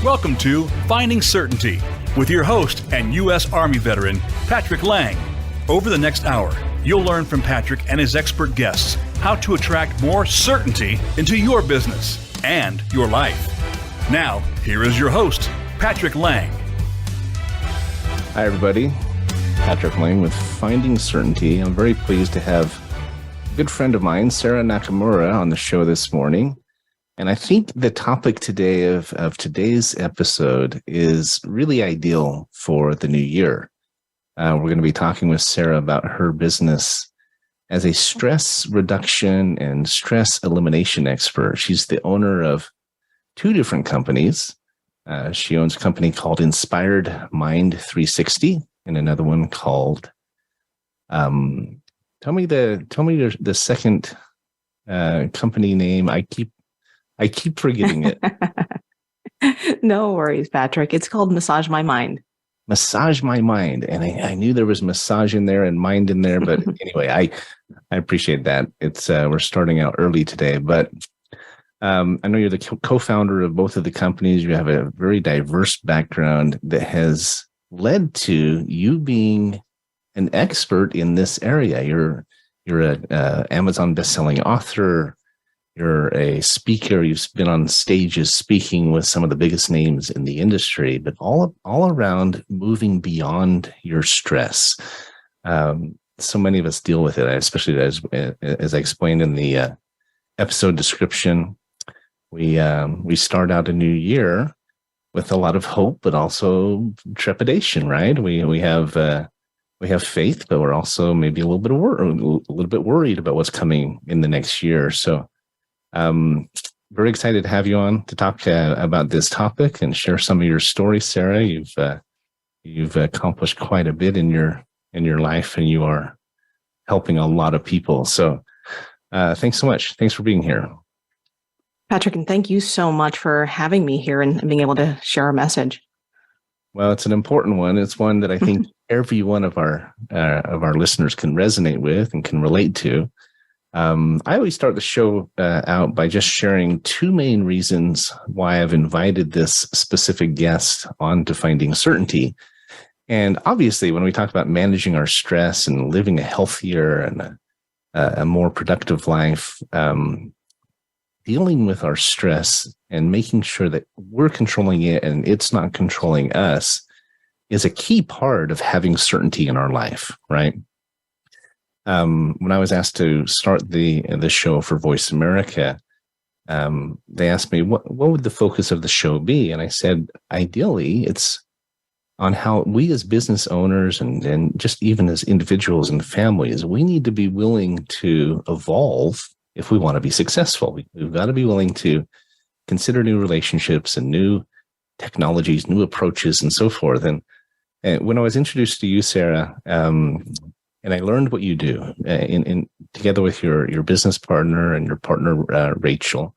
Welcome to Finding Certainty with your host and U.S. Army veteran, Patrick Laing. Over the next hour, you'll learn from Patrick and his expert guests how to attract more certainty into your business and your life. Now, here is your host, Patrick Laing. Hi, everybody. Patrick Laing with Finding Certainty. I'm very pleased to have a good friend of mine, Sara Nakamura, on the show this morning. And I think the topic today of today's episode is really ideal for the new year. We're going to be talking with Sara about her business as a stress reduction and stress elimination expert. She's the owner of two different companies. She owns a company called Inspired Mind 360 and another one called, tell me the second company name. I keep forgetting it. No worries, Patrick. It's called Massage My Mind. Massage My Mind. And I knew there was massage in there and mind in there. But anyway, I appreciate that. It's we're starting out early today. But I know you're the co-founder of both of the companies. You have a very diverse background that has led to you being an expert in this area. You're an Amazon bestselling author. You're a speaker. You've been on stages speaking with some of the biggest names in the industry, but all around moving beyond your stress. So many of us deal with it, especially as I explained in the episode description. We start out a new year with a lot of hope, but also trepidation. Right? We have faith, but we're also maybe a little bit worried about what's coming in the next year. So. Very excited to have you on to talk about this topic and share some of your story, Sara. You've accomplished quite a bit in your life, and you are helping a lot of people. So, thanks so much. Thanks for being here, Patrick, and thank you so much for having me here and being able to share a message. Well, it's an important one. It's one that I think every one of our listeners can resonate with and can relate to. I always start the show out by just sharing two main reasons why I've invited this specific guest on to Finding Certainty. And obviously, when we talk about managing our stress and living a healthier and a more productive life, dealing with our stress and making sure that we're controlling it and it's not controlling us is a key part of having certainty in our life, right? When I was asked to start the show for Voice America, they asked me, what would the focus of the show be? And I said, ideally, it's on how we as business owners and just even as individuals and families, we need to be willing to evolve if we want to be successful. We've got to be willing to consider new relationships and new technologies, new approaches, and so forth. And when I was introduced to you, Sara, and I learned what you do in together with your business partner and your partner, Rachel.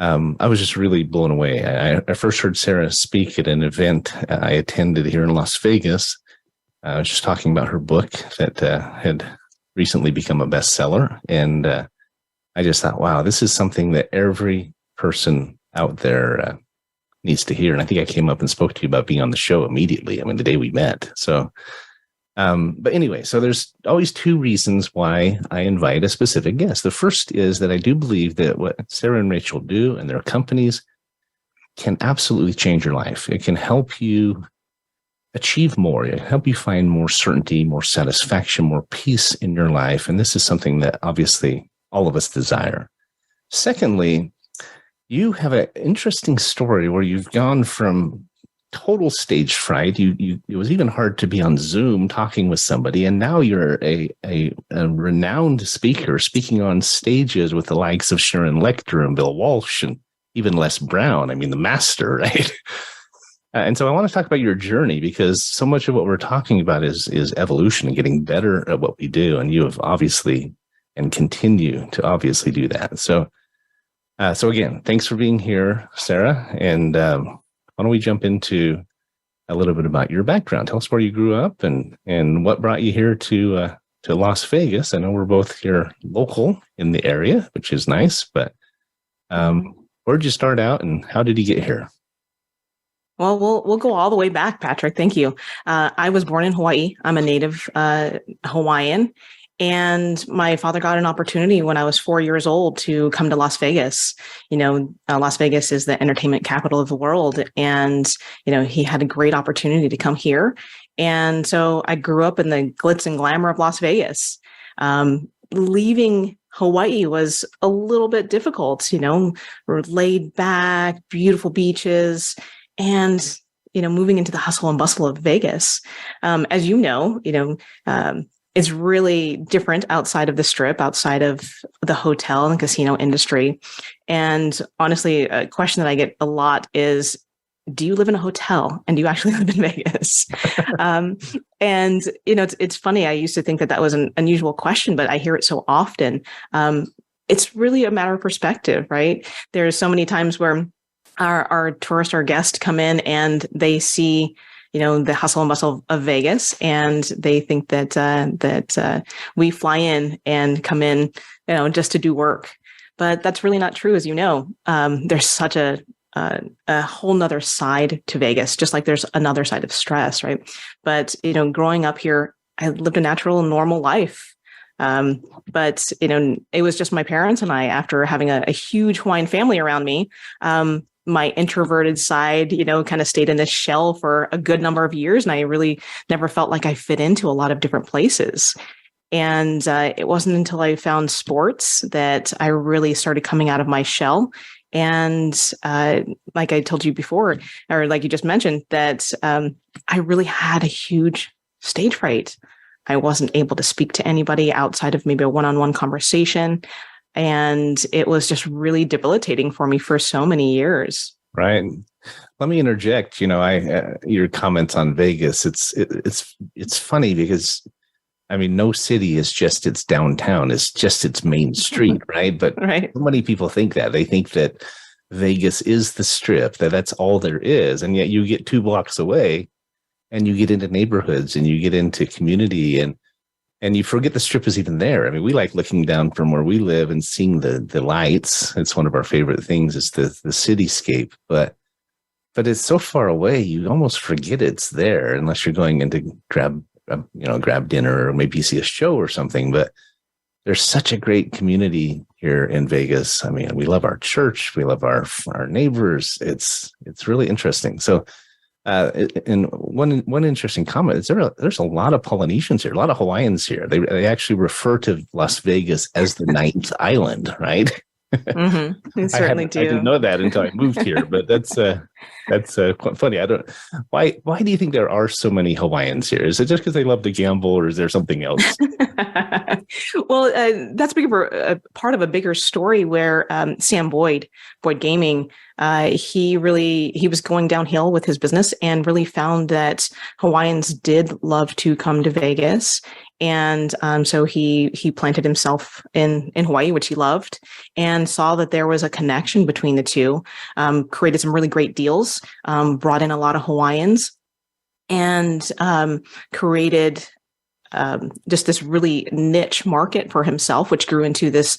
I was just really blown away. I first heard Sara speak at an event I attended here in Las Vegas. I was just talking about her book that had recently become a bestseller. And I just thought, wow, this is something that every person out there needs to hear. And I think I came up and spoke to you about being on the show immediately. I mean, the day we met. So. But anyway, so there's always two reasons why I invite a specific guest. The first is that I do believe that what Sara and Rachel do and their companies can absolutely change your life. It can help you achieve more. It can help you find more certainty, more satisfaction, more peace in your life. And this is something that obviously all of us desire. Secondly, you have an interesting story where you've gone from total stage fright. It was even hard to be on Zoom talking with somebody, and now you're a renowned speaker speaking on stages with the likes of Sharon Lecter and Bill Walsh and even Les Brown. I mean, the master, right? And so I want to talk about your journey, because so much of what we're talking about is evolution and getting better at what we do, and you have obviously and continue to obviously do that. So again, thanks for being here, Sara, and why don't we jump into a little bit about your background? Tell us where you grew up and what brought you here to Las Vegas. I know we're both here local in the area, which is nice, but where'd you start out and how did you get here? Well, we'll go all the way back, Patrick. Thank you. I was born in Hawaii. I'm a native Hawaiian, and my father got an opportunity when I was 4 years old to come to Las Vegas. Las Vegas is the entertainment capital of the world, and he had a great opportunity to come here. And so I grew up in the glitz and glamour of Las Vegas. Leaving Hawaii was a little bit difficult. We're laid back, beautiful beaches. And, moving into the hustle and bustle of Vegas, as it's really different outside of the Strip, outside of the hotel and casino industry. And honestly, a question that I get a lot is, do you live in a hotel and do you actually live in Vegas? It's funny. I used to think that was an unusual question, but I hear it so often. It's really a matter of perspective, right? There's so many times where our tourists, our guests come in and they see, the hustle and bustle of Vegas, and they think that we fly in and come in, just to do work. But that's really not true, as you know. There's such a whole nother side to Vegas, just like there's another side of stress, right? But growing up here, I lived a natural, normal life. But it was just my parents and I, after having a huge Hawaiian family around me. My introverted side, kind of stayed in this shell for a good number of years. And I really never felt like I fit into a lot of different places. And it wasn't until I found sports that I really started coming out of my shell. And like I told you before, or like you just mentioned, that I really had a huge stage fright. I wasn't able to speak to anybody outside of maybe a one-on-one conversation. And it was just really debilitating for me for so many years. Right. Let me interject. Your comments on Vegas. It's funny because, no city is just its downtown. It's just its main street, right? But right. So many people think that. They think that Vegas is the Strip, that's all there is. And yet you get 2 blocks away and you get into neighborhoods and you get into community and you forget the Strip is even there. We like looking down from where we live and seeing the lights. It's one of our favorite things. It's the cityscape, but it's so far away, you almost forget it's there unless you're going in to grab dinner or maybe see a show or something. But there's such a great community here in Vegas. We love our church. We love our neighbors. It's really interesting. So, and one interesting comment is there's a lot of Polynesians here, a lot of Hawaiians here. They actually refer to Las Vegas as the ninth island, right? Mm-hmm. They certainly do. I didn't know that until I moved here, but that's quite funny. Why do you think there are so many Hawaiians here? Is it just because they love to gamble, or is there something else? Well, that's part of a bigger story where Sam Boyd Gaming, he was going downhill with his business and really found that Hawaiians did love to come to Vegas. And so he planted himself in Hawaii, which he loved, and saw that there was a connection between the two, created some really great deals, brought in a lot of Hawaiians, and created just this really niche market for himself, which grew into this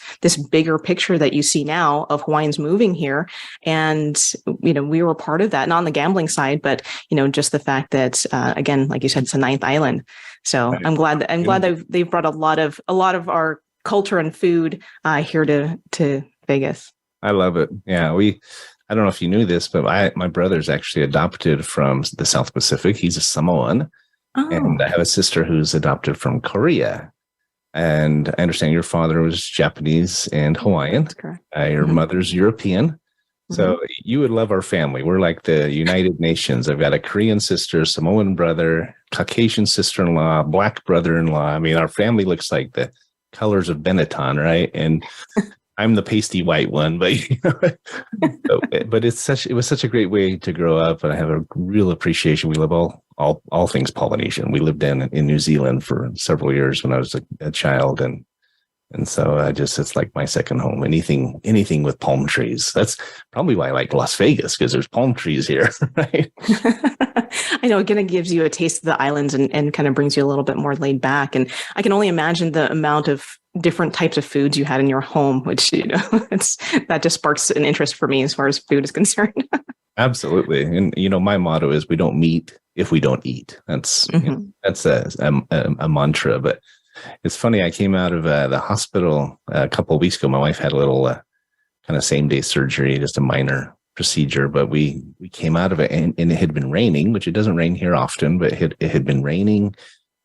bigger picture that you see now of Hawaiians moving here. And, we were part of that, not on the gambling side, but, just the fact that, again, like you said, it's a ninth island. So right. I'm glad that they've brought a lot of our culture and food here to Vegas. I love it. Yeah. I don't know if you knew this, but my brother's actually adopted from the South Pacific. He's a Samoan. Oh. And I have a sister who's adopted from Korea. And I understand your father was Japanese and Hawaiian. That's correct. Your mother's European. So you would love our family. We're like the United Nations. I've got a Korean sister, Samoan brother, Caucasian sister-in-law, Black brother-in-law. Our family looks like the colors of Benetton, right? And I'm the pasty white one, but but it was such a great way to grow up, and I have a real appreciation. We love all things Polynesian. We lived in New Zealand for several years when I was a child, and so it's like my second home. Anything with palm trees. That's probably why I like Las Vegas, because there's palm trees here, right? I know, again, it gives you a taste of the islands and kind of brings you a little bit more laid back. And I can only imagine the amount of different types of foods you had in your home, which, that just sparks an interest for me as far as food is concerned. Absolutely. And, my motto is we don't meet if we don't eat. That's, that's a mantra. But it's funny. I came out of the hospital a couple of weeks ago. My wife had a little kind of same day surgery, just a minor procedure, but we came out of it and it had been raining, which it doesn't rain here often, but it had been raining.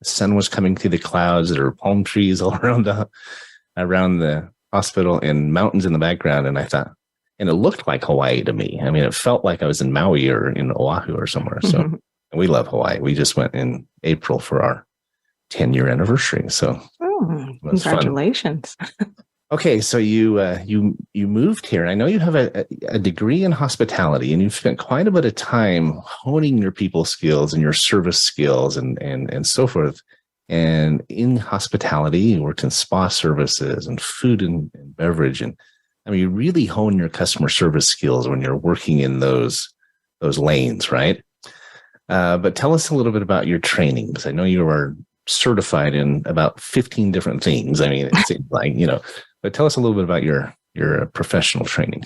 The sun was coming through the clouds. There were palm trees all around the hospital and mountains in the background. And I thought, and it looked like Hawaii to me. I mean, it felt like I was in Maui or in Oahu or somewhere. So and we love Hawaii. We just went in April for our 10-year anniversary. So congratulations. Okay, so you moved here. I know you have a degree in hospitality, and you've spent quite a bit of time honing your people skills and your service skills and so forth. And in hospitality, you worked in spa services and food and beverage. And I mean, you really hone your customer service skills when you're working in those lanes, right? But tell us a little bit about your training, because I know you are certified in about 15 different things. I mean, it seems like, but tell us a little bit about your professional training.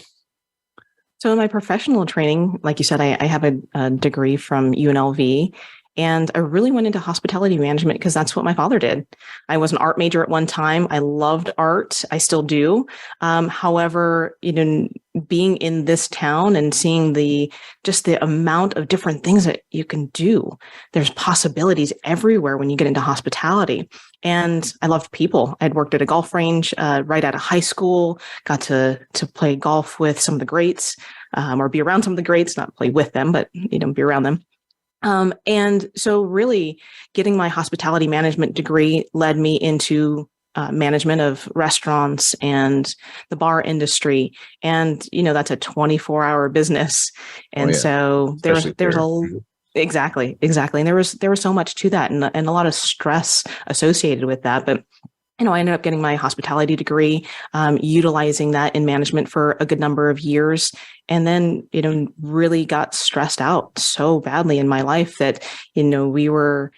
So in my professional training, like you said, I have a degree from UNLV, and I really went into hospitality management because that's what my father did. I was an art major at one time. I loved art. I still do. However, being in this town and seeing the amount of different things that you can do, there's possibilities everywhere when you get into hospitality. And I loved people. I'd worked at a golf range right out of high school, got to play golf with some of the greats, or be around some of the greats, not play with them, but be around them. And so really getting my hospitality management degree led me into management of restaurants and the bar industry. And, that's a 24-hour business. And so there's exactly. And there was so much to that and a lot of stress associated with that. But I ended up getting my hospitality degree, utilizing that in management for a good number of years. And then, really got stressed out so badly in my life that, we were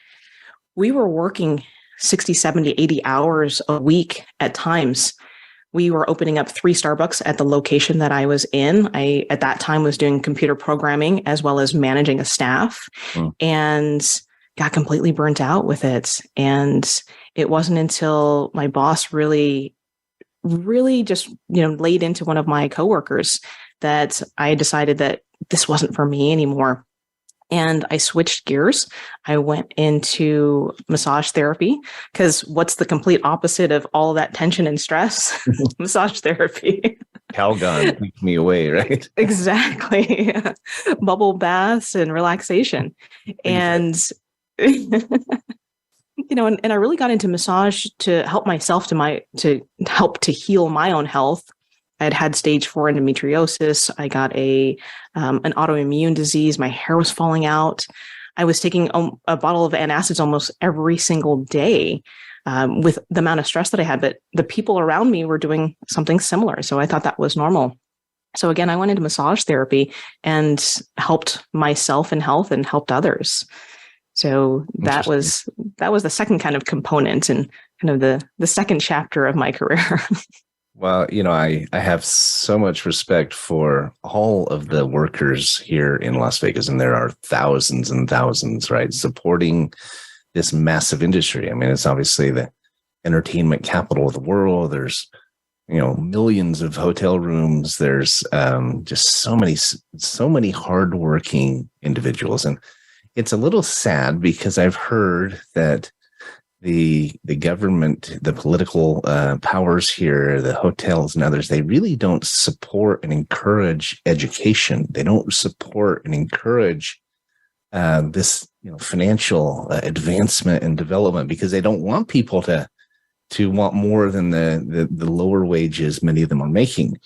working 60, 70, 80 hours a week at times. We were opening up 3 Starbucks at the location that I was in. I, at that time, was doing computer programming as well as managing a staff and got completely burnt out with it. And it wasn't until my boss really just, laid into one of my coworkers that I decided that this wasn't for me anymore. And I switched gears. I went into massage therapy because what's the complete opposite of all that tension and stress? Massage therapy. Calgon, take me away, right? Exactly. Bubble baths and relaxation. And and I really got into massage to help myself to help to heal my own health. I had stage 4 endometriosis. I got an autoimmune disease. My hair was falling out. I was taking a bottle of antacids almost every single day with the amount of stress that I had. But the people around me were doing something similar. So I thought that was normal. So again, I went into massage therapy and helped myself in health and helped others. So that was the second kind of component and kind of the second chapter of my career. Well, I have so much respect for all of the workers here in Las Vegas, and there are thousands and thousands, right, supporting this massive industry. I mean, it's obviously the entertainment capital of the world. There's, millions of hotel rooms. There's just so many hardworking individuals. And it's a little sad because I've heard that the government, the political powers here, the hotels and others, they really don't support and encourage education. They don't support and encourage this financial advancement and development because they don't want people to want more than the lower wages many of them are making.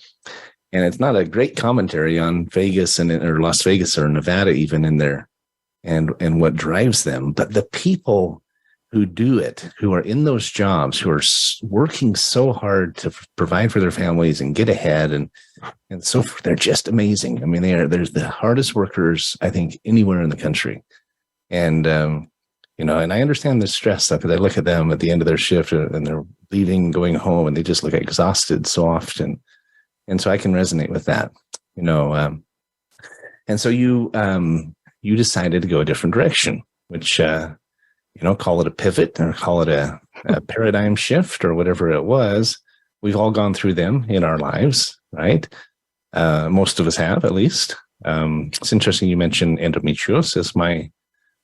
And it's not a great commentary on Vegas or Las Vegas or Nevada even in there and what drives them, but the people who do it, who are in those jobs, who are working so hard to provide for their families and get ahead and so forth. They're just amazing. I mean, they're the hardest workers, I think, anywhere in the country. And, and I understand the stress stuff because I look at them at the end of their shift and they're leaving, going home, and they just look exhausted so often. And so I can resonate with that. And so you decided to go a different direction, which, call it a pivot or call it a paradigm shift or whatever it was. We've all gone through them in our lives, right? Most of us have, at least. It's interesting you mentioned endometriosis.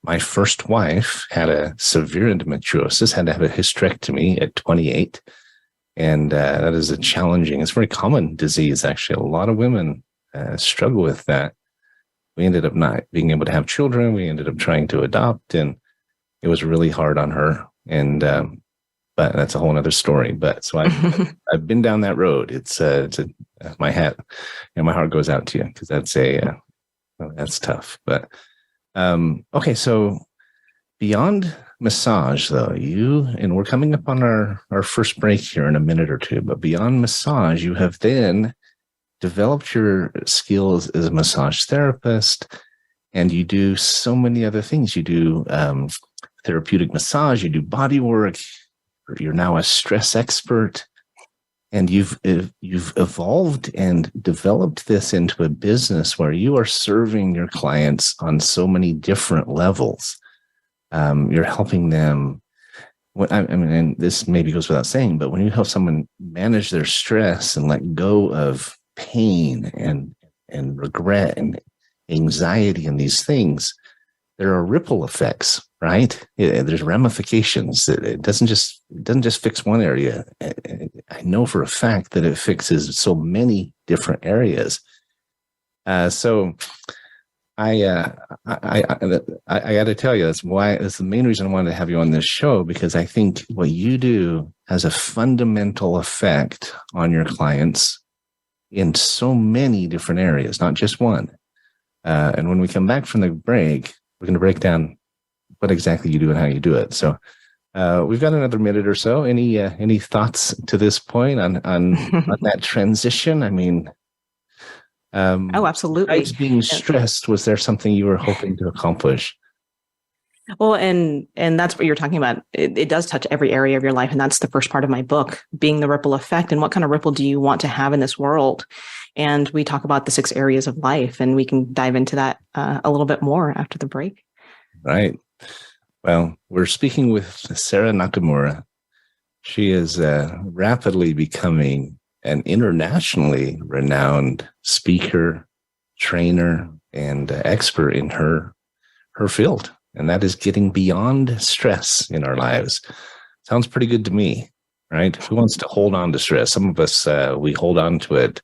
My first wife had a severe endometriosis, had to have a hysterectomy at 28. And that is it's a very common disease, actually. A lot of women struggle with that. We ended up not being able to have children. We ended up trying to adopt, and it was really hard on her. And but that's a whole other story. But so I've been down that road. It's my hat, my heart goes out to you, because that's tough. But okay, so beyond massage, though, and we're coming up on our first break here in a minute or two, but beyond massage, you have then developed your skills as a massage therapist, and you do so many other things. You do therapeutic massage, you do body work, you're now a stress expert, and you've evolved and developed this into a business where you are serving your clients on so many different levels. You're helping them. And this maybe goes without saying, but when you help someone manage their stress and let go of pain and regret and anxiety and these things, there are ripple effects, right? There's ramifications. It doesn't just fix one area. I know for a fact that it fixes so many different areas. So I got to tell you, that's the main reason I wanted to have you on this show, because I think what you do has a fundamental effect on your clients in so many different areas, not just one. And when we come back from the break, we're going to break down what exactly you do and how you do it. So we've got another minute or so. Any thoughts to this point on that transition? I mean, oh, absolutely. Besides being stressed, was there something you were hoping to accomplish? Well, and that's what you're talking about. It does touch every area of your life. And that's the first part of my book, being the ripple effect. And what kind of ripple do you want to have in this world? And we talk about the 6 areas of life, and we can dive into that a little bit more after the break. Right. Well, we're speaking with Sara Nakamura. She is rapidly becoming an internationally renowned speaker, trainer, and expert in her field. And that is getting beyond stress in our lives. Sounds pretty good to me, right? Who wants to hold on to stress? Some of us, we hold on to it,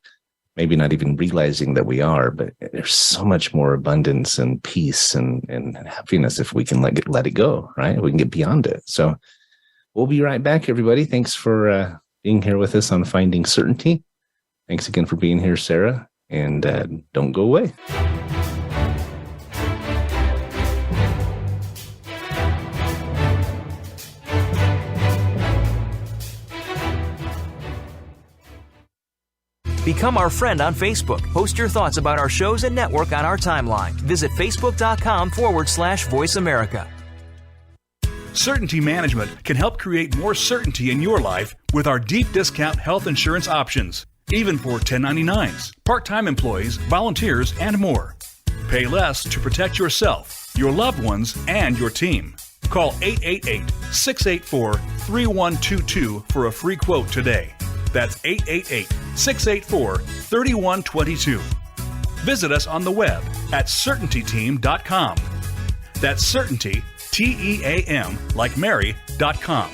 maybe not even realizing that we are, but there's so much more abundance and peace and happiness if we can let it go, right? We can get beyond it. So we'll be right back, everybody. Thanks for being here with us on Finding Certainty. Thanks again for being here, Sara, and don't go away. Become our friend on Facebook. Post your thoughts about our shows and network on our timeline. Visit facebook.com/Voice America. Certainty Management can help create more certainty in your life with our deep discount health insurance options, even for 1099s, part-time employees, volunteers, and more. Pay less to protect yourself, your loved ones, and your team. Call 888-684-3122 for a free quote today. That's 888-684-3122. Visit us on the web at CertaintyTeam.com. That's Certainty, T-E-A-M, like Mary.com.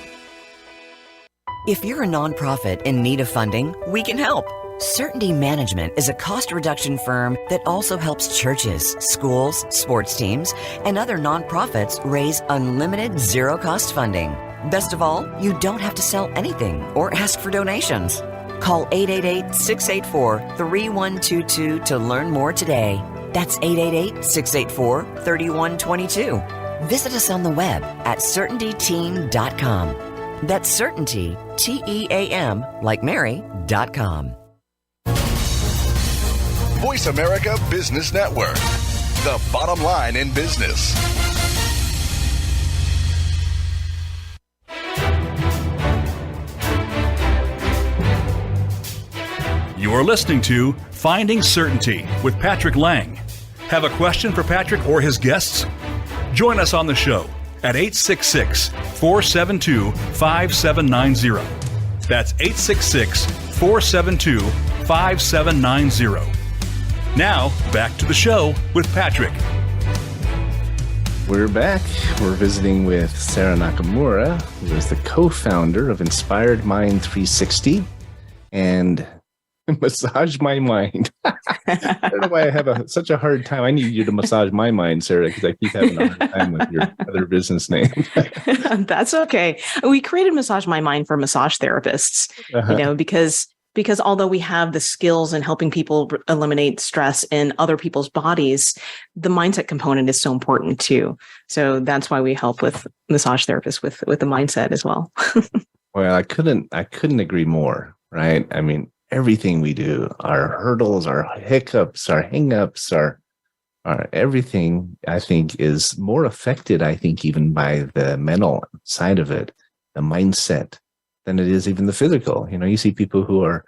If you're a nonprofit in need of funding, we can help. Certainty Management is a cost reduction firm that also helps churches, schools, sports teams, and other nonprofits raise unlimited zero-cost funding. Best of all, you don't have to sell anything or ask for donations. Call 888-684-3122 to learn more today. That's 888-684-3122. Visit us on the web at CertaintyTeam.com. That's Certainty, T-E-A-M, like Mary.com. Voice America Business Network, the bottom line in business. You are listening to Finding Certainty with Patrick Laing. Have a question for Patrick or his guests? Join us on the show at 866-472-5790. That's 866-472-5790. Now, back to the show with Patrick. We're back. We're visiting with Sara Nakamura, who is the co-founder of Inspired Mind 360 and Massage My Mind. I don't know why I have such a hard time. I need you to massage my mind, Sara, because I keep having a hard time with your other business name. That's okay. We created Massage My Mind for massage therapists, because although we have the skills in helping people eliminate stress in other people's bodies, the mindset component is so important too. So that's why we help with massage therapists with the mindset as well. Well, I couldn't agree more, right? I mean, everything we do, our hurdles, our hiccups, our hangups, our everything, I think, is more affected, I think, even by the mental side of it, the mindset, than it is even the physical. You see people who are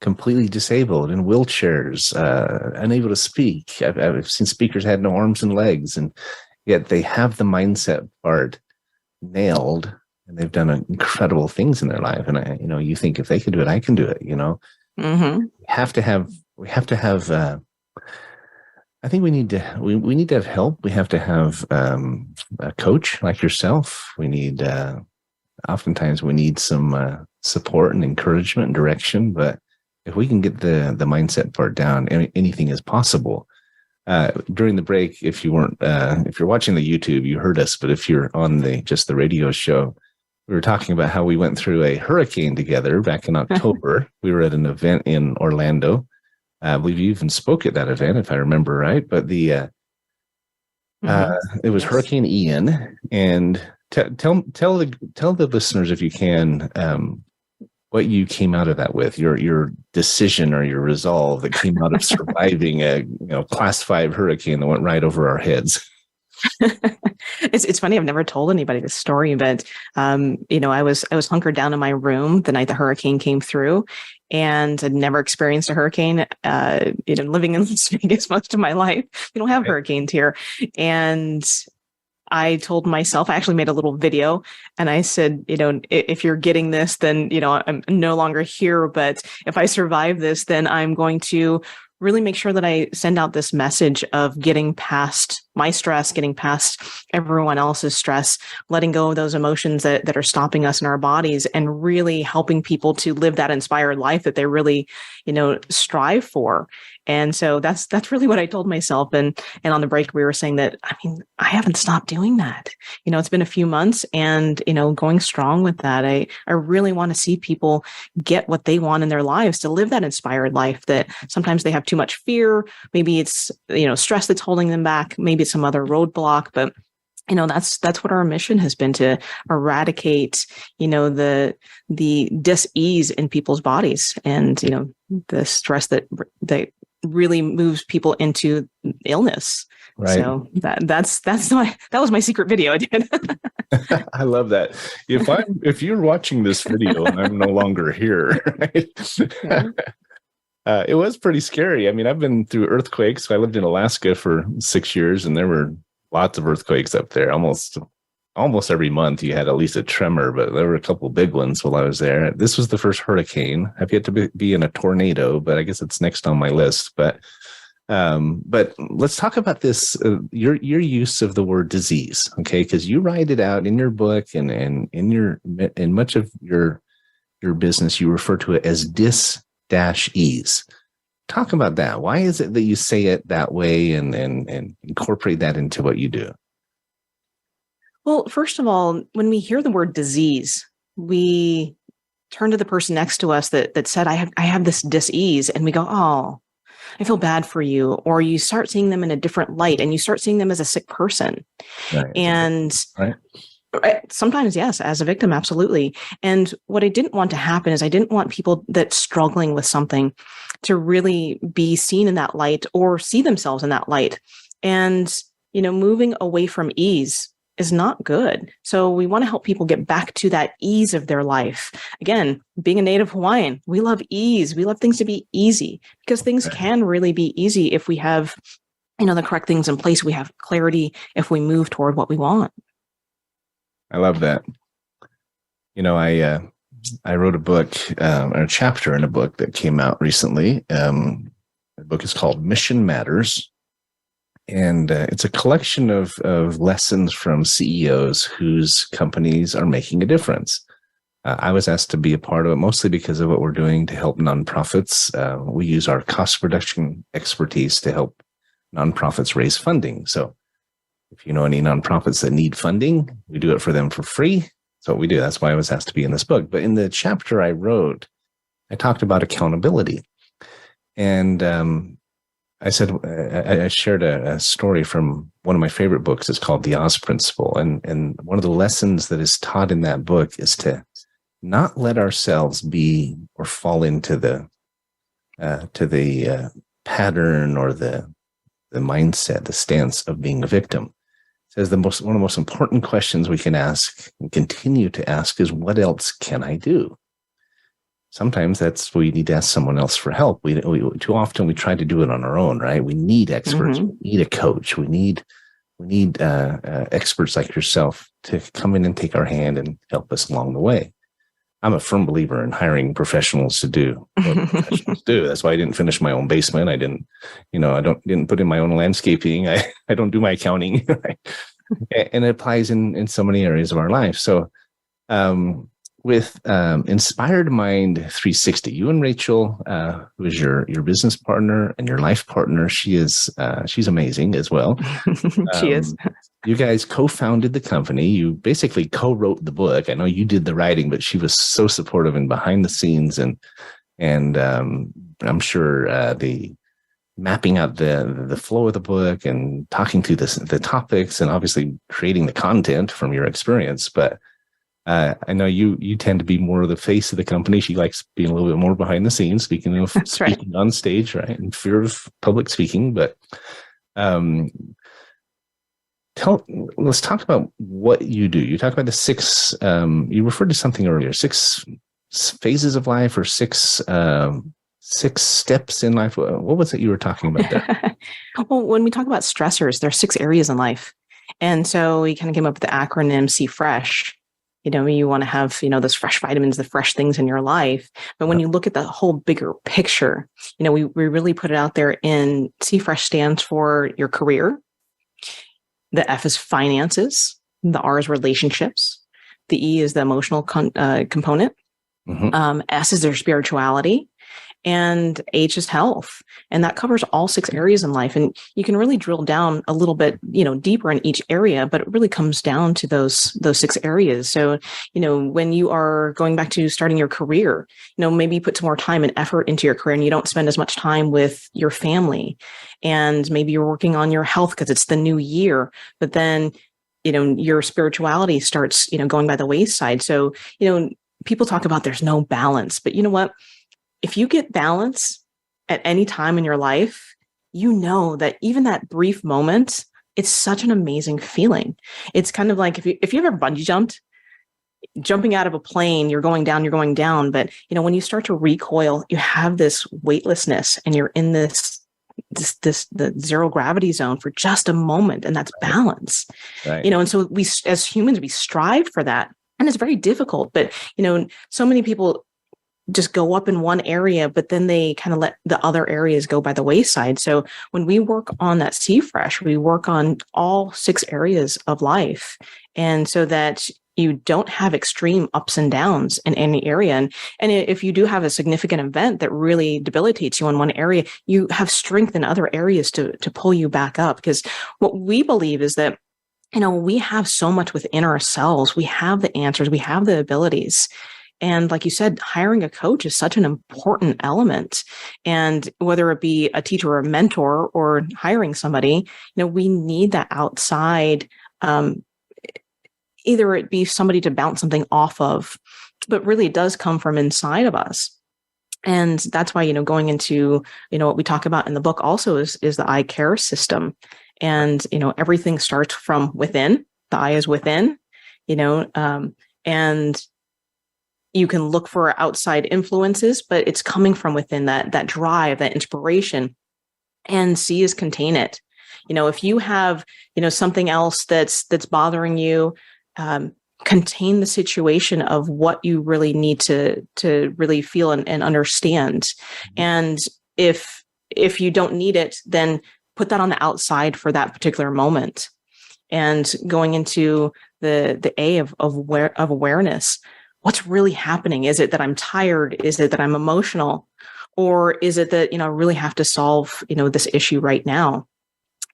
completely disabled in wheelchairs, unable to speak. I've seen speakers had no arms and legs, and yet they have the mindset part nailed, and they've done incredible things in their life. And you think if they could do it, I can do it. Mm-hmm. We have to have. I think we need to have help. We have to have a coach like yourself. We need. Oftentimes we need some support and encouragement and direction, but if we can get the mindset part down, anything is possible. During the break, if you're watching the YouTube, you heard us, but if you're on the radio show, we were talking about how we went through a hurricane together back in October. We were at an event in Orlando. I believe you even spoke at that event, if I remember right, but it was Hurricane Ian, and Tell the listeners, if you can, what you came out of that with, your decision or your resolve that came out of surviving a class 5 hurricane that went right over our heads. It's funny. I've never told anybody this story, but I was hunkered down in my room the night the hurricane came through, and I'd never experienced a hurricane. Living in Las Vegas most of my life, we don't have hurricanes here, and I told myself, I actually made a little video, and I said, if you're getting this, then, I'm no longer here. But if I survive this, then I'm going to really make sure that I send out this message of getting past my stress, getting past everyone else's stress, letting go of those emotions that are stopping us in our bodies, and really helping people to live that inspired life that they really, strive for. And so that's really what I told myself. And on the break, we were saying that, I haven't stopped doing that. It's been a few months, and, going strong with that. I really want to see people get what they want in their lives, to live that inspired life, that sometimes they have too much fear. Maybe it's, stress that's holding them back. Maybe it's some other roadblock, but that's what our mission has been, to eradicate, the dis-ease in people's bodies, and, the stress that really moves people into illness. Right. So that was my secret video I did. I love that. If you're watching this video and I'm no longer here, right? It was pretty scary. I've been through earthquakes. I lived in Alaska for 6 years, and there were lots of earthquakes up there. Almost every month you had at least a tremor, but there were a couple big ones while I was there. This was the first hurricane. I've yet to be in a tornado, but I guess it's next on my list. But let's talk about this, your use of the word disease, okay? Because you write it out in your book, and in much of your business, you refer to it as dis-ease. Talk about that. Why is it that you say it that way and incorporate that into what you do? Well, first of all, when we hear the word disease, we turn to the person next to us that said, I have this dis-ease, and we go, oh, I feel bad for you. Or you start seeing them in a different light, and you start seeing them as a sick person. Right. And sometimes, yes, as a victim, absolutely. And what I didn't want to happen is I didn't want people that's struggling with something to really be seen in that light, or see themselves in that light. And, moving away from ease is not good. So we want to help people get back to that ease of their life. Again, being a native Hawaiian, we love ease. We love things to be easy, because things can really be easy if we have the correct things in place, we have clarity if we move toward what we want. I love that. I wrote a book, or a chapter in a book that came out recently. The book is called Mission Matters. And it's a collection of lessons from CEOs whose companies are making a difference. I was asked to be a part of it mostly because of what we're doing to help nonprofits. We use our cost reduction expertise to help nonprofits raise funding. So if you know any nonprofits that need funding, we do it for them for free. That's what we do. That's why I was asked to be in this book. But in the chapter I wrote, I talked about accountability. And I said, I shared a story from one of my favorite books. It's called The Oz Principle. And one of the lessons that is taught in that book is to not let ourselves be or fall into the pattern or the mindset, the stance of being a victim. It says one of the most important questions we can ask and continue to ask is, what else can I do? Sometimes that's where we need to ask someone else for help. We too often we try to do it on our own, right? We need experts. We need a coach. We need experts like yourself to come in and take our hand and help us along the way. I'm a firm believer in hiring professionals to do what professionals do. That's why I didn't finish my own basement. I didn't put in my own landscaping. I don't do my accounting. And it applies in so many areas of our life. So, with Inspired Mind 360, you and Rachel, who is your business partner and your life partner, she's amazing as well. She is. You guys co-founded the company. You basically co-wrote the book. I know you did the writing, but she was so supportive and behind the scenes, and I'm sure the mapping out the flow of the book and talking to the topics and obviously creating the content from your experience. But I know you tend to be more of the face of the company. She likes being a little bit more behind the scenes, speaking right. on stage, right? And fear of public speaking. But let's talk about what you do. You talked about the six, you referred to something earlier, 6 phases of life or six steps in life. What was it you were talking about there? Well, when we talk about stressors, there are 6 areas in life. And so we kind of came up with the acronym C-FRESH. You want to have, those fresh vitamins, the fresh things in your life. But when you look at the whole bigger picture, we really put it out there in C-FRESH stands for your career. The F is finances. The R is relationships. The E is the emotional component. Mm-hmm. S is their spirituality. And H is health. And that covers all 6 areas in life. And you can really drill down a little bit, deeper in each area, but it really comes down to those 6 areas. So, when you are going back to starting your career, maybe you put some more time and effort into your career and you don't spend as much time with your family. And maybe you're working on your health because it's the new year, but then, your spirituality starts, going by the wayside. So, people talk about there's no balance, but you know what? If you get balance at any time in your life, that even that brief moment, it's such an amazing feeling. It's kind of like if you ever bungee jumping out of a plane, you're going down. But, when you start to recoil, you have this weightlessness and you're in the zero gravity zone for just a moment. And that's balance, right. And so we, as humans, we strive for that. And it's very difficult, but, so many people just go up in one area, but then they kind of let the other areas go by the wayside. So when we work on that C-FRESH, we work on all 6 areas of life. And so that you don't have extreme ups and downs in any area. And if you do have a significant event that really debilitates you in one area, you have strength in other areas to pull you back up. Because what we believe is that, we have so much within ourselves. We have the answers. We have the abilities. And like you said, hiring a coach is such an important element. And whether it be a teacher or a mentor or hiring somebody, we need that outside, either it be somebody to bounce something off of, but really it does come from inside of us. And that's why, going into, what we talk about in the book also is the I care system. And, everything starts from within. The I is within, and you can look for outside influences, but it's coming from within, that drive, that inspiration. And C is contain it. If you have, something else that's bothering you, contain the situation of what you really need to really feel and understand. And if you don't need it, then put that on the outside for that particular moment. And going into the A of awareness, what's really happening? Is it that I'm tired? Is it that I'm emotional? Or is it that, I really have to solve, this issue right now?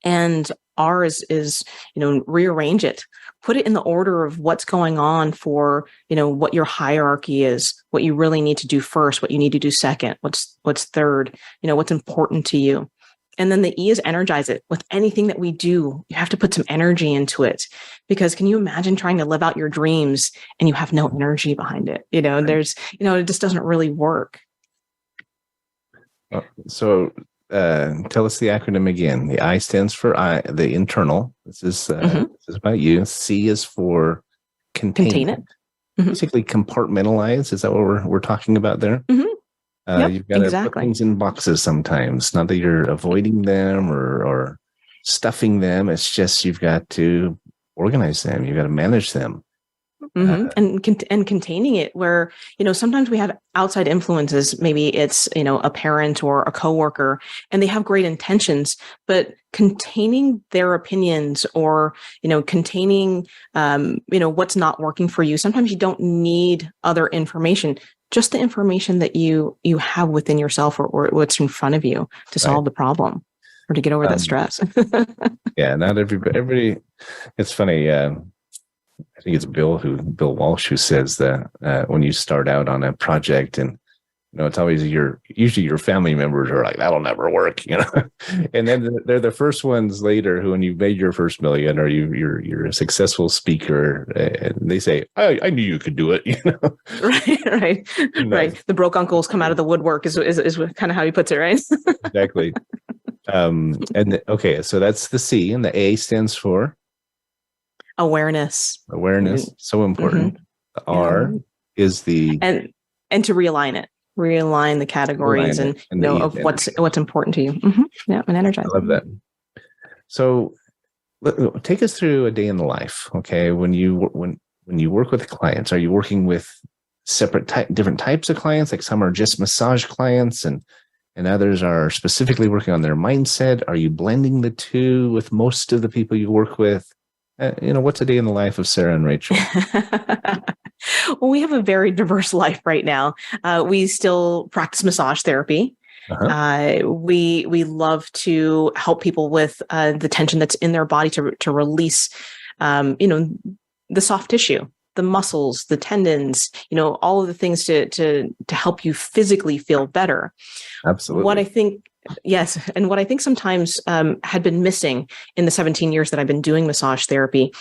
And R is rearrange it, put it in the order of what's going on for, what your hierarchy is, what you really need to do first, what you need to do second, what's third, what's important to you. And then the E is energize it. With anything that we do, you have to put some energy into it, because can you imagine trying to live out your dreams and you have no energy behind it? There's, it just doesn't really work. So tell us the acronym again. The I stands for the internal. This is about you. C is for contain it. Basically compartmentalize. Is that what we're talking about there? You've got to put things in boxes sometimes. Not that you're avoiding them or stuffing them. It's just you've got to organize them. You've got to manage them. And containing it, where, sometimes we have outside influences. Maybe it's, a parent or a coworker, and they have great intentions, but containing their opinions or, containing, what's not working for you. Sometimes you don't need other information, just the information that you have within yourself or what's in front of you to solve the problem or to get over that stress. Yeah. Not everybody, it's funny. I think it's Bill Walsh who says that when you start out on a project, and it's always usually your family members are like, that'll never work, and then they're the first ones later who, when you've made your first million or you're a successful speaker, and they say, I knew you could do it, Right. Right. The broke uncles come out of the woodwork is kind of how he puts it, right? Exactly. Okay, so that's the C, and the A stands for awareness. So important. The R is the and to realign the categories and of what's important to you. And energize. I love that. So take us through a day in the life. Okay, when you work with clients, are you working with different types of clients? Like some are just massage clients and others are specifically working on their mindset. Are you blending the two with most of the people you work with? What's a day in the life of Sara and Rachel? Well, we have a very diverse life right now. We still practice massage therapy. We love to help people with the tension that's in their body to release, the soft tissue, the muscles, the tendons, all of the things to help you physically feel better. Absolutely. What I think sometimes had been missing in the 17 years that I've been doing massage therapy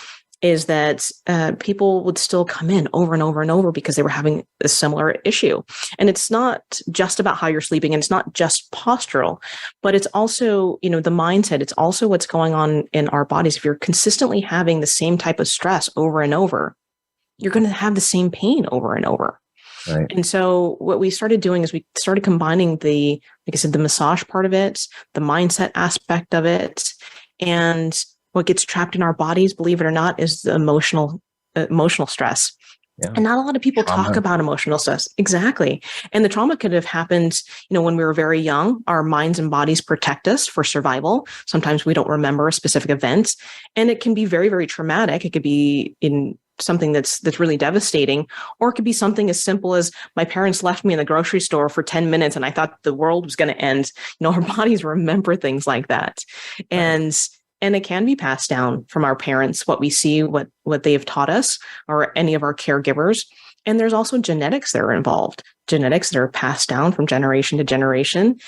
is that people would still come in over and over and over because they were having a similar issue. And it's not just about how you're sleeping, and it's not just postural, but it's also, the mindset. It's also what's going on in our bodies. If you're consistently having the same type of stress over and over, you're going to have the same pain over and over. Right. And so what we started doing is we started combining like I said, the massage part of it, the mindset aspect of it, and what gets trapped in our bodies, believe it or not, is the emotional stress. Yeah. And not a lot of people talk about emotional stress. Exactly. And the trauma could have happened, when we were very young. Our minds and bodies protect us for survival. Sometimes we don't remember a specific event, and it can be very, very traumatic. It could be in something that's really devastating, or it could be something as simple as my parents left me in the grocery store for 10 minutes and I thought the world was going to end. Our bodies remember things like that. And it can be passed down from our parents, what we see, what they have taught us, or any of our caregivers. And there's also genetics that are involved, genetics that are passed down from generation to generation.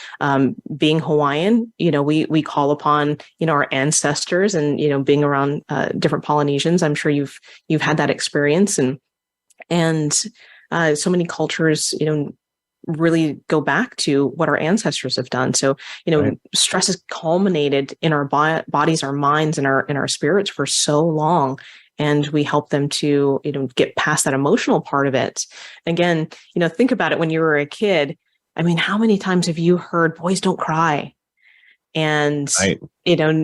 Being Hawaiian, we call upon, our ancestors, and, being around different Polynesians, I'm sure you've had that experience. And so many cultures, really go back to what our ancestors have done. So, right. Stress is culminated in our bodies, our minds, and our spirits for so long. And we help them to, get past that emotional part of it. Again, think about it when you were a kid. I mean, how many times have you heard boys don't cry? And, Right.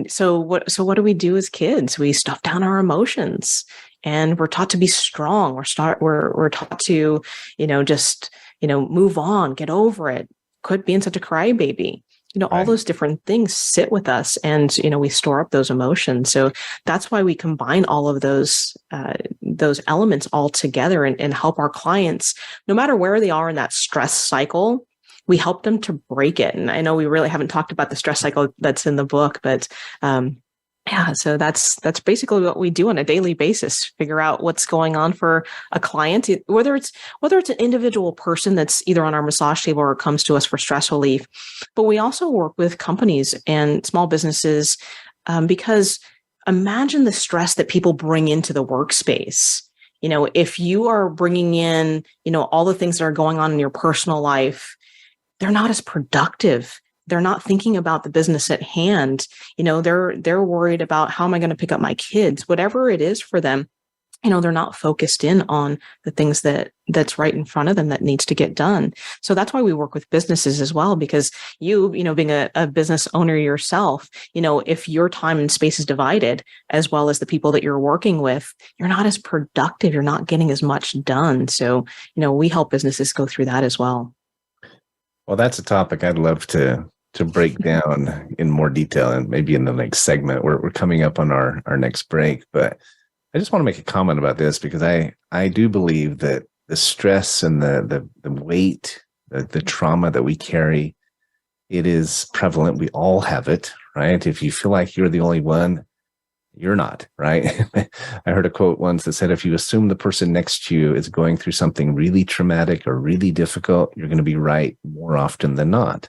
so what do we do as kids? We stuff down our emotions, and we're taught to be strong. We're taught to, just, move on, get over it, quit being such a crybaby. All Right. those different things sit with us, and, we store up those emotions. So that's why we combine all of those elements all together and help our clients, no matter where they are in that stress cycle. We help them to break it. And I know we really haven't talked about the stress cycle that's in the book, but so that's basically what we do on a daily basis. Figure out what's going on for a client, whether it's an individual person that's either on our massage table or comes to us for stress relief. But we also work with companies and small businesses, because imagine the stress that people bring into the workspace. If you are bringing in, all the things that are going on in your personal life, they're not as productive. They're not thinking about the business at hand. They're worried about, how am I going to pick up my kids? Whatever it is for them, they're not focused in on the things that's right in front of them that needs to get done. So that's why we work with businesses as well, because being a business owner yourself, if your time and space is divided, as well as the people that you're working with, you're not as productive. You're not getting as much done. So, we help businesses go through that as well. Well, that's a topic I'd love to break down in more detail, and maybe in the next segment. We're coming up on our next break, but I just want to make a comment about this, because I do believe that the stress and the weight, the trauma that we carry, it is prevalent. We all have it, right? If you feel like you're the only one, you're not, right? I heard a quote once that said, if you assume the person next to you is going through something really traumatic or really difficult, you're going to be right more often than not.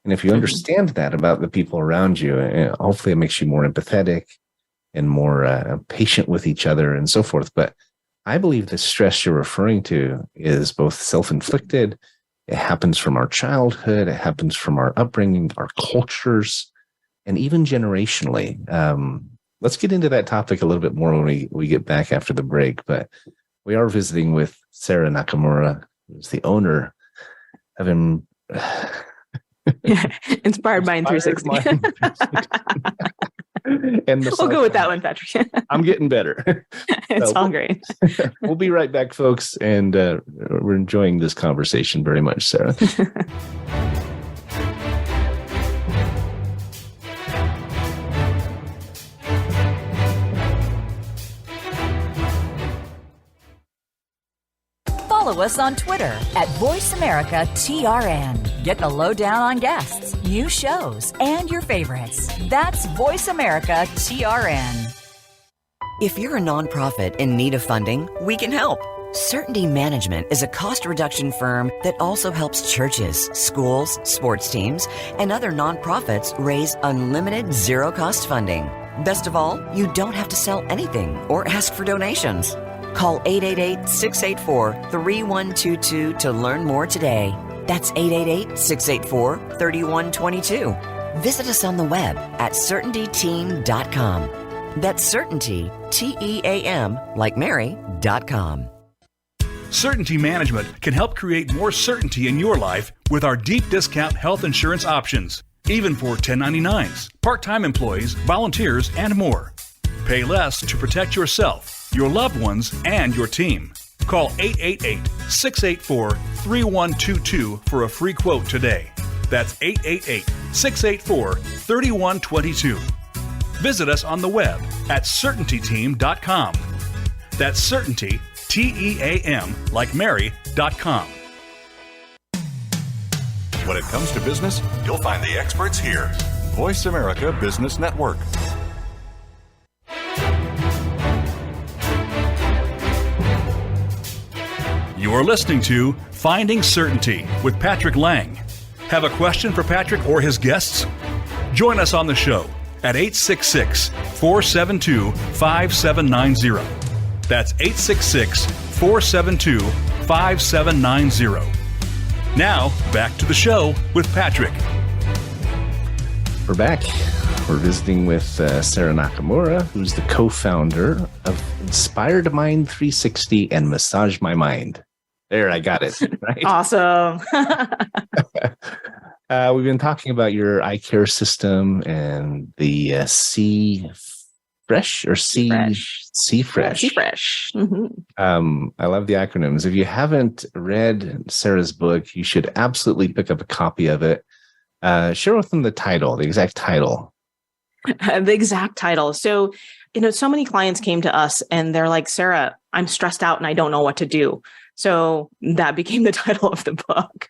And if you understand that about the people around you, hopefully it makes you more empathetic and more patient with each other and so forth. But I believe the stress you're referring to is both self-inflicted. It happens from our childhood. It happens from our upbringing, our cultures, and even generationally. Let's get into that topic a little bit more when we get back after the break. But we are visiting with Sara Nakamura, who's the owner of Inspired Mind 360. And we'll go with that one, Patrick. I'm getting better. It's all great. We'll be right back, folks. And we're enjoying this conversation very much, Sara. Follow us on Twitter at VoiceAmericaTRN. Get the lowdown on guests, new shows, and your favorites. That's VoiceAmericaTRN. If you're a nonprofit in need of funding, we can help. Certainty Management is a cost reduction firm that also helps churches, schools, sports teams, and other nonprofits raise unlimited zero-cost funding. Best of all, you don't have to sell anything or ask for donations. Call 888-684-3122 to learn more today. That's 888-684-3122. Visit us on the web at CertaintyTeam.com. That's Certainty, T-E-A-M, like Mary.com. Certainty Management can help create more certainty in your life with our deep discount health insurance options, even for 1099s, part-time employees, volunteers, and more. Pay less to protect yourself, your loved ones, and your team. Call 888-684-3122 for a free quote today. That's 888-684-3122. Visit us on the web at CertaintyTeam.com. That's Certainty, T-E-A-M, like Mary.com. When it comes to business, you'll find the experts here. Voice America Business Network. You are listening to Finding Certainty with Patrick Laing. Have a question for Patrick or his guests? Join us on the show at 866-472-5790. That's 866-472-5790. Now, back to the show with Patrick. We're back. We're visiting with Sara Nakamura, who's the co-founder of Inspired Mind 360 and Massage My Mind. There, I got it. Right? Awesome. We've been talking about your eye care system and the C Fresh or C Fresh. C Fresh. I love the acronyms. If you haven't read Sarah's book, you should absolutely pick up a copy of it. Share with them the title, the exact title. The exact title. So, so many clients came to us and they're like, Sara, I'm stressed out and I don't know what to do. So that became the title of the book.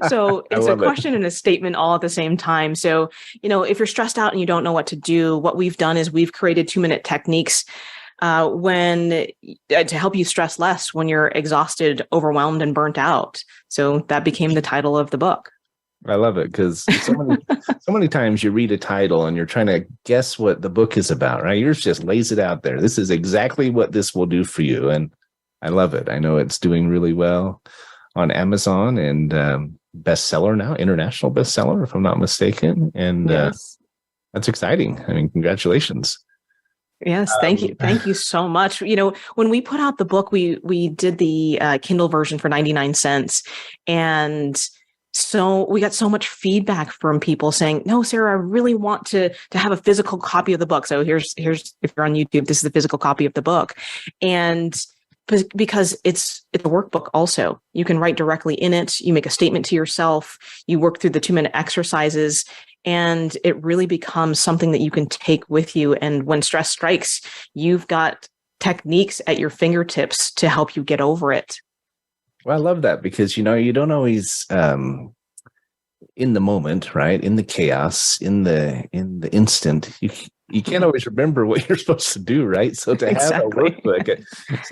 So it's a question and a statement all at the same time. So, if you're stressed out and you don't know what to do, what we've done is we've created 2-minute techniques to help you stress less when you're exhausted, overwhelmed, and burnt out. So that became the title of the book. I love it because so many times you read a title and you're trying to guess what the book is about, right? Yours just lays it out there. This is exactly what this will do for you. And I love it. I know it's doing really well on Amazon and bestseller now, international bestseller, if I'm not mistaken. And yes. That's exciting. I mean, congratulations. Yes, thank you. Thank you so much. When we put out the book, we did the Kindle version for 99 cents. And so we got so much feedback from people saying, no, Sara, I really want to have a physical copy of the book. So here's if you're on YouTube, this is the physical copy of the book. And because it's a workbook also. You can write directly in it. You make a statement to yourself. You work through the 2-minute exercises. And it really becomes something that you can take with you. And when stress strikes, you've got techniques at your fingertips to help you get over it. Well, I love that because, you don't always, in the moment, right? In the chaos, in the instant, you can't always remember what you're supposed to do, right? So to have a workbook, it's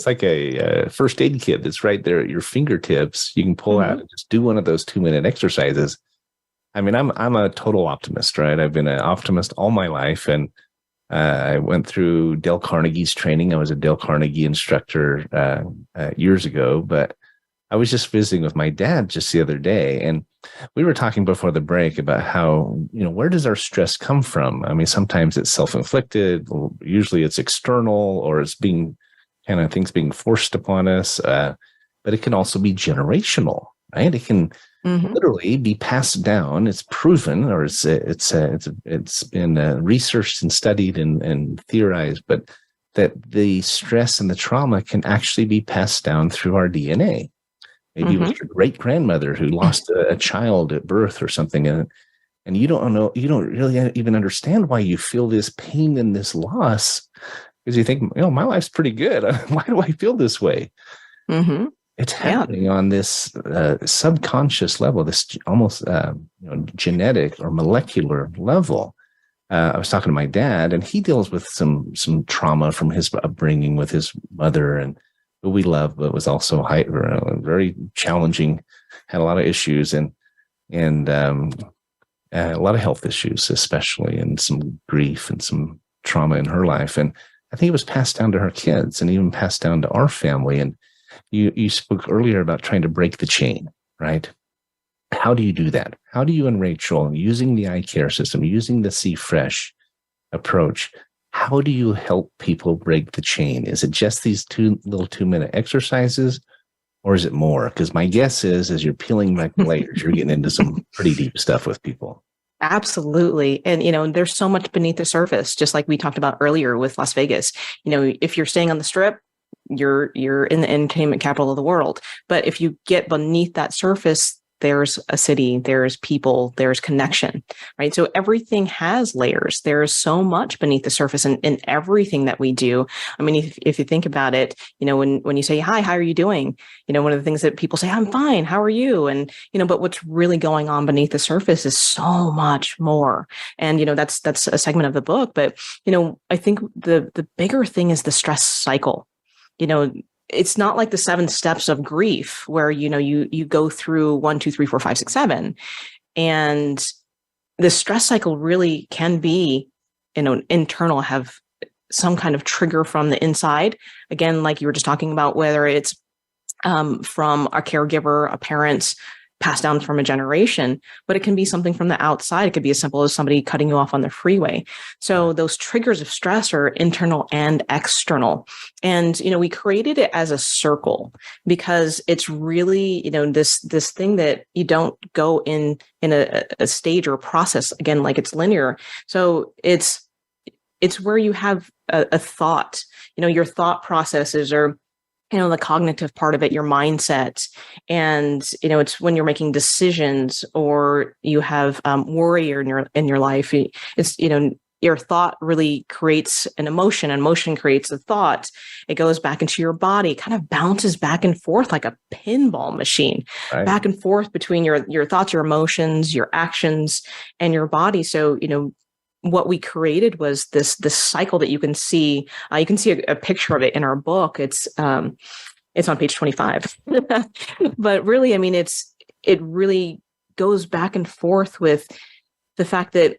like a first aid kit that's right there at your fingertips. You can pull out and just do one of those 2-minute exercises. I mean, I'm a total optimist, right? I've been an optimist all my life, and I went through Dale Carnegie's training. I was a Dale Carnegie instructor years ago, but I was just visiting with my dad just the other day, and we were talking before the break about how, where does our stress come from? I mean, sometimes it's self-inflicted, usually it's external, or it's being things being forced upon us, but it can also be generational, right? It can literally be passed down. It's proven, or it's been researched and studied and theorized, but that the stress and the trauma can actually be passed down through our DNA. Maybe it was your great grandmother who lost a child at birth or something, and you don't really even understand why you feel this pain and this loss, because you think, my life's pretty good. Why do I feel this way? It's happening on this subconscious level, this almost genetic or molecular level. I was talking to my dad, and he deals with some trauma from his upbringing with his mother, and who we love, but was also very challenging, had a lot of issues and a lot of health issues, especially, and some grief and some trauma in her life. And I think it was passed down to her kids and even passed down to our family. And you spoke earlier about trying to break the chain, right? How do you do that? How do you and Rachel, using the eye care system, using the C Fresh approach, how do you help people break the chain? Is it just these 2-minute exercises, or is it more? Because my guess is, as you're peeling back the layers, you're getting into some pretty deep stuff with people. Absolutely. And, there's so much beneath the surface, just like we talked about earlier with Las Vegas. If you're staying on the Strip, you're in the entertainment capital of the world. But if you get beneath that surface, there's a city, there's people, there's connection, right? So everything has layers. There's so much beneath the surface in everything that we do. I mean, if you think about it, when you say, hi, how are you doing? One of the things that people say, I'm fine. How are you? And, but what's really going on beneath the surface is so much more. And, that's a segment of the book. But, I think the bigger thing is the stress cycle. It's not like the 7 steps of grief where, you go through 1, 2, 3, 4, 5, 6, 7. And the stress cycle really can be, internal, have some kind of trigger from the inside. Again, like you were just talking about, whether it's from a caregiver, a parent, passed down from a generation, but it can be something from the outside. It could be as simple as somebody cutting you off on the freeway. So those triggers of stress are internal and external. And, we created it as a circle because it's really, this thing that you don't go in a stage or a process, again, like it's linear. So it's where you have a thought, your thought processes are, the cognitive part of it, your mindset. And, it's when you're making decisions or you have worry in your life. It's, your thought really creates an emotion, and emotion creates a thought. It goes back into your body, kind of bounces back and forth like a pinball machine, right? Back and forth between your thoughts, your emotions, your actions, and your body. So, what we created was this cycle that you can see. You can see a picture of it in our book. It's on page 25. But really, it really goes back and forth with the fact that,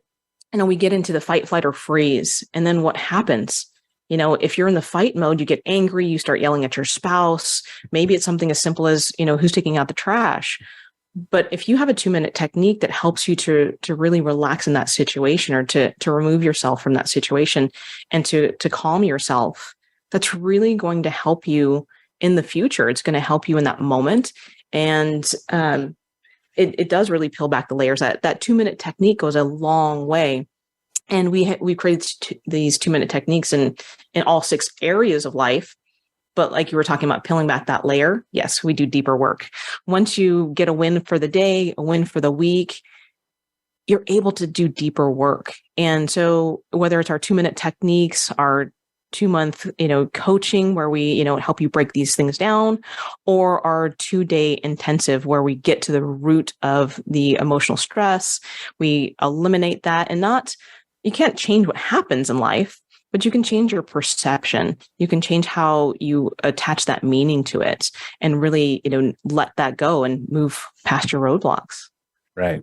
we get into the fight, flight, or freeze. And then what happens? If you're in the fight mode, you get angry, you start yelling at your spouse. Maybe it's something as simple as, who's taking out the trash. But if you have a 2-minute technique that helps you to really relax in that situation, or to remove yourself from that situation and to calm yourself, that's really going to help you in the future. It's going to help you in that moment. And it does really peel back the layers. That 2-minute technique goes a long way. And we created these 2-minute techniques in all 6 areas of life. But like you were talking about, peeling back that layer, yes, we do deeper work. Once you get a win for the day, a win for the week, you're able to do deeper work. And so whether it's our 2-minute techniques, our 2-month, coaching where we, help you break these things down, or our 2-day intensive where we get to the root of the emotional stress, we eliminate that. And you can't change what happens in life, but you can change your perception. You can change how you attach that meaning to it and really, let that go and move past your roadblocks. Right.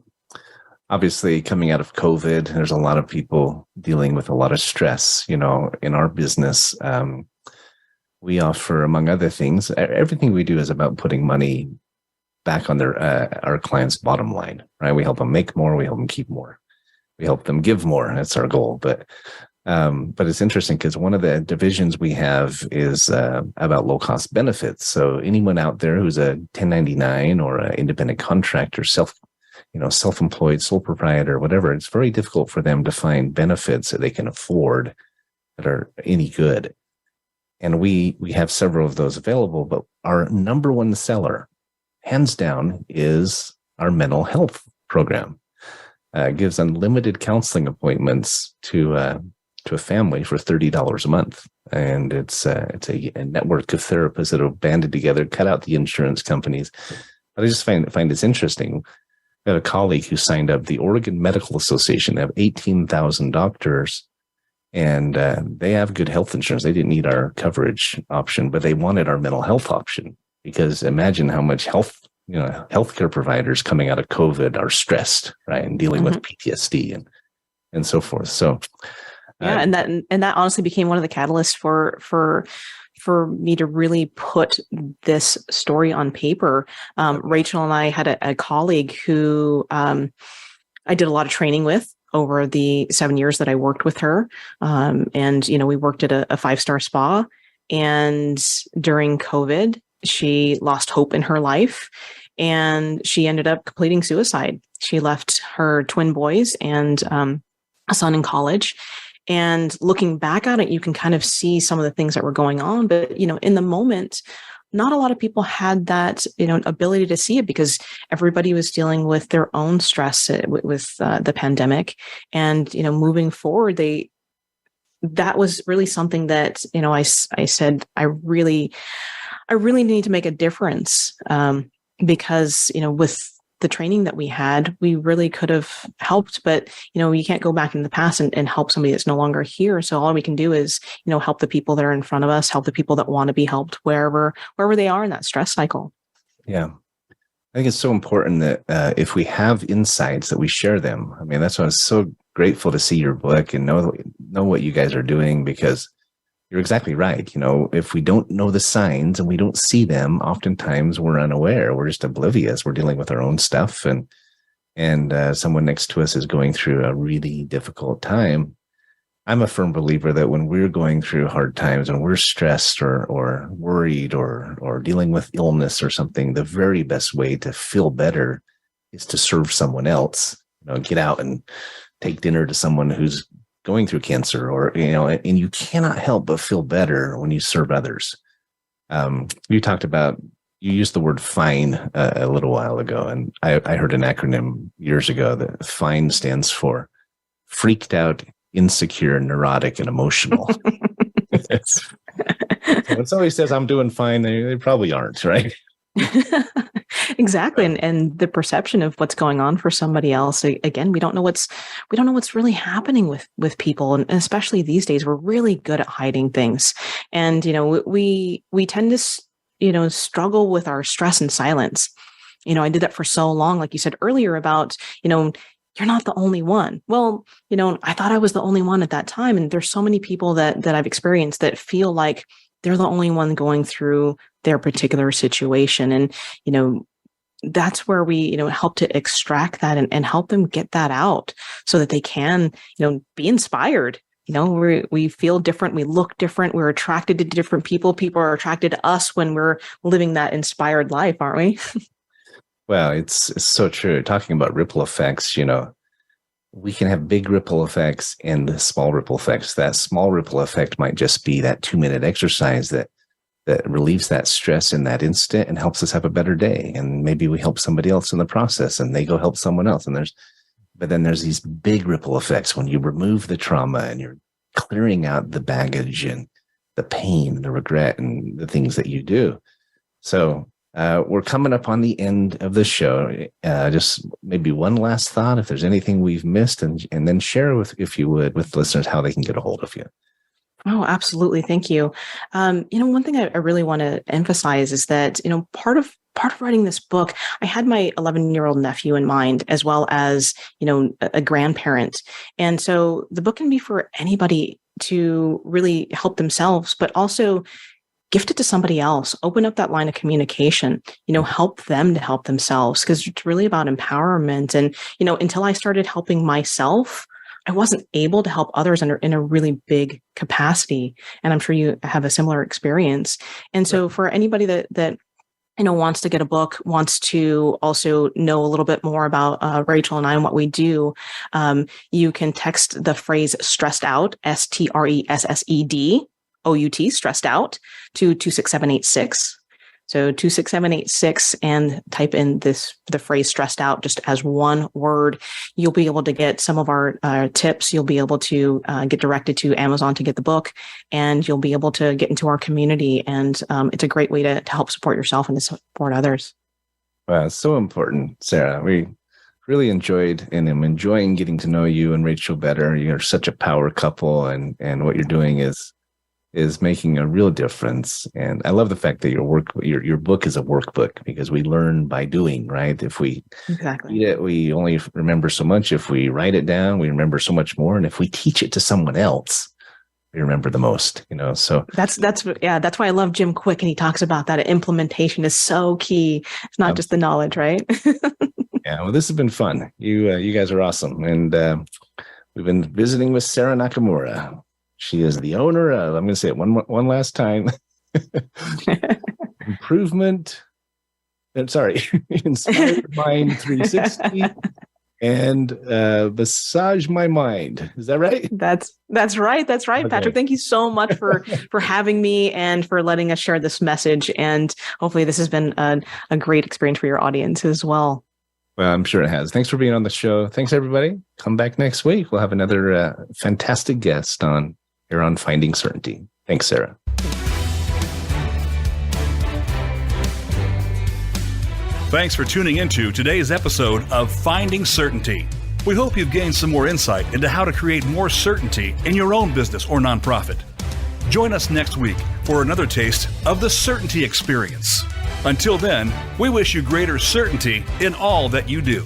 Obviously, coming out of COVID, there's a lot of people dealing with a lot of stress, in our business. We offer, among other things, everything we do is about putting money back on our clients' bottom line, right? We help them make more. We help them keep more. We help them give more. That's our goal. But it's interesting because one of the divisions we have is about low-cost benefits. So anyone out there who's a 1099 or an independent contractor, self-employed, sole proprietor, whatever, it's very difficult for them to find benefits that they can afford that are any good. And we have several of those available, but our number one seller, hands down, is our mental health program. It gives unlimited counseling appointments to a family for $30 a month. And it's a network of therapists that have banded together, cut out the insurance companies. But I just find this interesting. I had a colleague who signed up the Oregon Medical Association. They have 18,000 doctors, and they have good health insurance. They didn't need our coverage option, but they wanted our mental health option, because imagine how much healthcare providers coming out of COVID are stressed, right, and dealing with PTSD and so forth. So, yeah, and that honestly became one of the catalysts for me to really put this story on paper. Rachel and I had a colleague who I did a lot of training with over the 7 years that I worked with her. And we worked at a 5-star spa. And during COVID, she lost hope in her life and she ended up completing suicide. She left her twin boys and a son in college. And looking back at it, you can kind of see some of the things that were going on. But, in the moment, not a lot of people had that, ability to see it because everybody was dealing with their own stress with the pandemic. And, moving forward, that was really something that, I said, I really need to make a difference because, with the training that we had, we really could have helped, but, you can't go back in the past and help somebody that's no longer here. So all we can do is, help the people that are in front of us, help the people that want to be helped wherever they are in that stress cycle. Yeah. I think it's so important that if we have insights that we share them. I mean, that's why I was so grateful to see your book and know what you guys are doing, because you're exactly right. If we don't know the signs and we don't see them, oftentimes we're unaware. We're just oblivious. We're dealing with our own stuff, and someone next to us is going through a really difficult time. I'm a firm believer that when we're going through hard times and we're stressed or worried or dealing with illness or something, the very best way to feel better is to serve someone else. Get out and take dinner to someone who's going through cancer, and you cannot help but feel better when you serve others. You used the word FINE a little while ago, and I heard an acronym years ago that FINE stands for freaked out, insecure, neurotic, and emotional. So when somebody says I'm doing fine, they probably aren't, right? Exactly. And the perception of what's going on for somebody else, again, we don't know what's really happening with people. And especially these days, we're really good at hiding things. And, we tend to, struggle with our stress in silence. I did that for so long, like you said earlier about, you're not the only one. Well, I thought I was the only one at that time. And there's so many people that I've experienced that feel like they're the only one going through their particular situation. And, that's where we, help to extract that and help them get that out so that they can, be inspired. We feel different. We look different. We're attracted to different people. People are attracted to us when we're living that inspired life, aren't we? Well, it's so true. Talking about ripple effects, we can have big ripple effects and small ripple effects. That small ripple effect might just be that 2-minute exercise that relieves that stress in that instant and helps us have a better day. And maybe we help somebody else in the process and they go help someone else. But then there's these big ripple effects when you remove the trauma and you're clearing out the baggage and the pain, the regret, and the things that you do. So we're coming up on the end of the show. Just maybe one last thought, if there's anything we've missed, and then share if you would, with listeners how they can get a hold of you. Oh, absolutely. Thank you. One thing I really want to emphasize is that, part of writing this book, I had my 11-year-old nephew in mind, as well as, a grandparent. And so the book can be for anybody to really help themselves, but also gift it to somebody else, open up that line of communication, help them to help themselves, because it's really about empowerment. And, until I started helping myself, I wasn't able to help others in a really big capacity. And I'm sure you have a similar experience. And so for anybody that wants to get a book, wants to also know a little bit more about Rachel and I and what we do, you can text the phrase stressed out, STRESSEDOUT, stressed out, to 26786. So 26786, and type in the phrase stressed out just as one word. You'll be able to get some of our tips. You'll be able to get directed to Amazon to get the book, and you'll be able to get into our community. And it's a great way to help support yourself and to support others. Wow, it's so important, Sara. We really enjoyed and am enjoying getting to know you and Rachel better. You're such a power couple, and what you're doing is making a real difference. And I love the fact that your book is a workbook, because we learn by doing, right? If we read it, we only remember so much. If we write it down, we remember so much more. And if we teach it to someone else, we remember the most, so that's why I love Jim Quick. And he talks about that implementation is so key. It's not just the knowledge, right? Yeah. Well, this has been fun. You guys are awesome. And we've been visiting with Sara Nakamura. She is the owner of, I'm going to say it one last time, Inspired Mind 360 and Massage My Mind. Is that right? That's right. That's right, okay. Patrick. Thank you so much for having me and for letting us share this message. And hopefully this has been a great experience for your audience as well. Well, I'm sure it has. Thanks for being on the show. Thanks, everybody. Come back next week. We'll have another fantastic guest on Finding Certainty. Thanks, Sara. Thanks for tuning into today's episode of Finding Certainty. We hope you've gained some more insight into how to create more certainty in your own business or nonprofit. Join us next week for another taste of the Certainty Experience. Until then, we wish you greater certainty in all that you do.